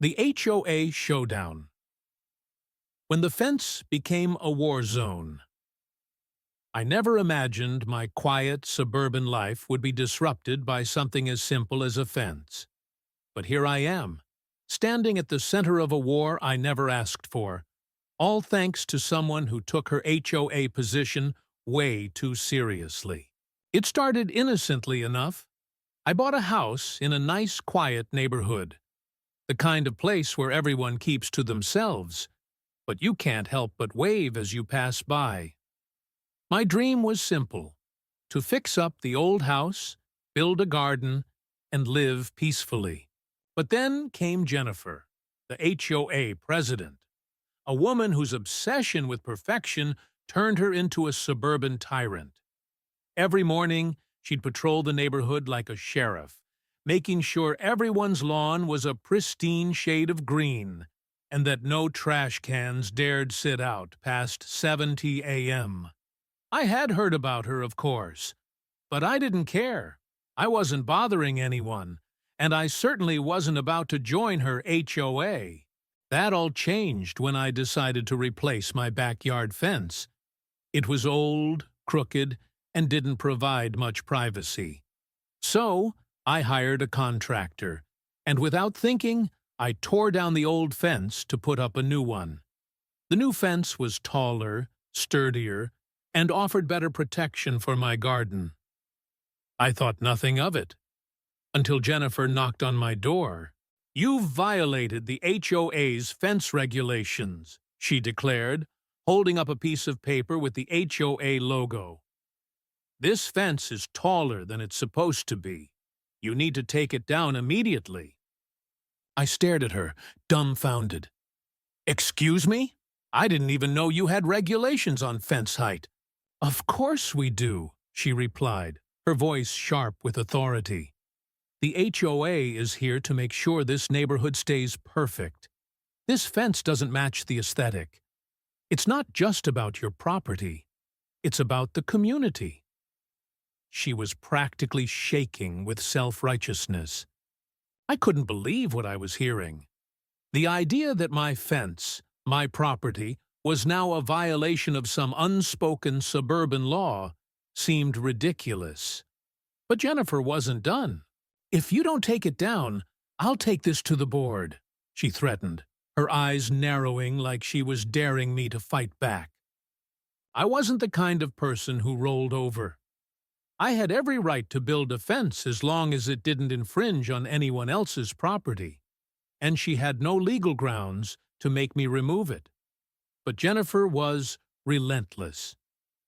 The HOA Showdown. When the fence became a war zone. I never imagined my quiet suburban life would be disrupted by something as simple as a fence. But here I am, standing at the center of a war I never asked for, all thanks to someone who took her HOA position way too seriously. It started innocently enough. I bought a house in a nice, quiet neighborhood. The kind of place where everyone keeps to themselves, but you can't help but wave as you pass by. My dream was simple: to fix up the old house, build a garden, and live peacefully. But then came Jennifer, the HOA president, a woman whose obsession with perfection turned her into a suburban tyrant. Every morning, she'd patrol the neighborhood like a sheriff, making sure everyone's lawn was a pristine shade of green, and that no trash cans dared sit out past 7 a.m. I had heard about her, of course, but I didn't care. I wasn't bothering anyone, and I certainly wasn't about to join her HOA. That all changed when I decided to replace my backyard fence. It was old, crooked, and didn't provide much privacy. So, I hired a contractor, and without thinking, I tore down the old fence to put up a new one. The new fence was taller, sturdier, and offered better protection for my garden. I thought nothing of it, until Jennifer knocked on my door. "You've violated the HOA's fence regulations," she declared, holding up a piece of paper with the HOA logo. "This fence is taller than it's supposed to be. You need to take it down immediately." I stared at her, dumbfounded. "Excuse me? I didn't even know you had regulations on fence height." "Of course we do," she replied, her voice sharp with authority. "The HOA is here to make sure this neighborhood stays perfect. This fence doesn't match the aesthetic. It's not just about your property. It's about the community." She was practically shaking with self-righteousness. I couldn't believe what I was hearing. The idea that my fence, my property, was now a violation of some unspoken suburban law seemed ridiculous. But Jennifer wasn't done. "If you don't take it down, I'll take this to the board," she threatened, her eyes narrowing like she was daring me to fight back. I wasn't the kind of person who rolled over. I had every right to build a fence as long as it didn't infringe on anyone else's property, and she had no legal grounds to make me remove it. But Jennifer was relentless.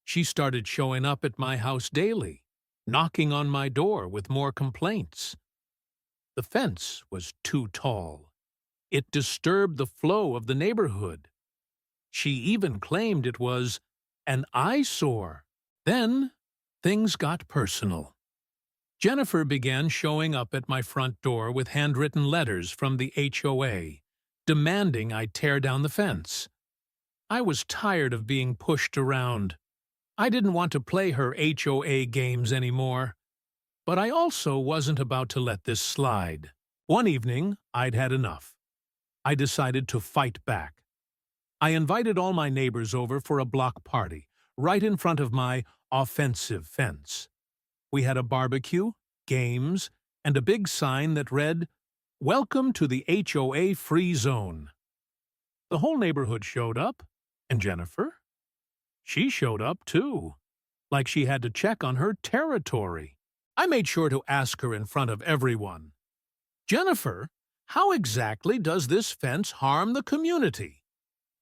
She started showing up at my house daily, knocking on my door with more complaints. The fence was too tall. It disturbed the flow of the neighborhood. She even claimed it was an eyesore. Then things got personal. Jennifer began showing up at my front door with handwritten letters from the HOA, demanding I tear down the fence. I was tired of being pushed around. I didn't want to play her HOA games anymore. But I also wasn't about to let this slide. One evening, I'd had enough. I decided to fight back. I invited all my neighbors over for a block party, right in front of my offensive fence. We had a barbecue, games, and a big sign that read, "Welcome to the HOA Free Zone." The whole neighborhood showed up, and Jennifer? She showed up too, like she had to check on her territory. I made sure to ask her in front of everyone, "Jennifer, how exactly does this fence harm the community?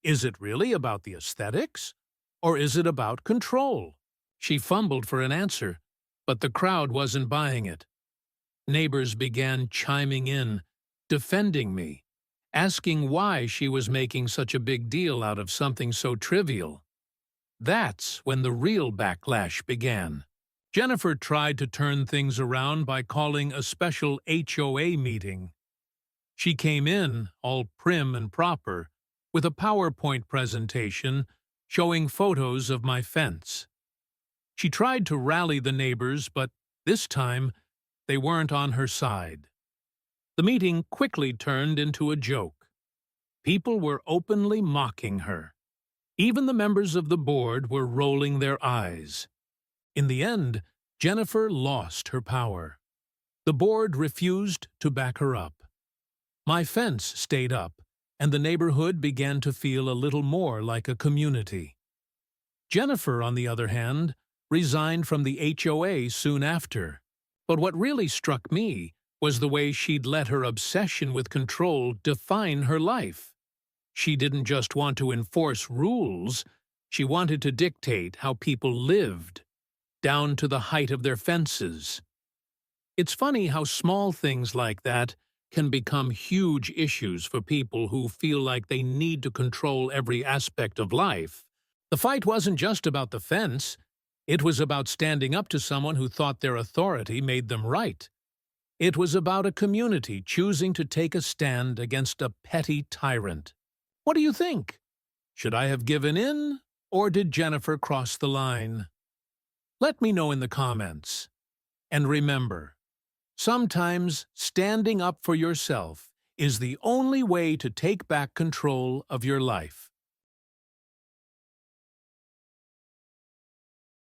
Is it really about the aesthetics, or is it about control?" She fumbled for an answer, but the crowd wasn't buying it. Neighbors began chiming in, defending me, asking why she was making such a big deal out of something so trivial. That's when the real backlash began. Jennifer tried to turn things around by calling a special HOA meeting. She came in, all prim and proper, with a PowerPoint presentation showing photos of my fence. She tried to rally the neighbors, but this time they weren't on her side. The meeting quickly turned into a joke. People were openly mocking her. Even the members of the board were rolling their eyes. In the end, Jennifer lost her power. The board refused to back her up. My fence stayed up, and the neighborhood began to feel a little more like a community. Jennifer, on the other hand, resigned from the HOA soon after. But what really struck me was the way she'd let her obsession with control define her life. She didn't just want to enforce rules, she wanted to dictate how people lived, down to the height of their fences. It's funny how small things like that can become huge issues for people who feel like they need to control every aspect of life. The fight wasn't just about the fence, it was about standing up to someone who thought their authority made them right. It was about a community choosing to take a stand against a petty tyrant. What do you think? Should I have given in, or did Jennifer cross the line? Let me know in the comments. And remember, sometimes standing up for yourself is the only way to take back control of your life.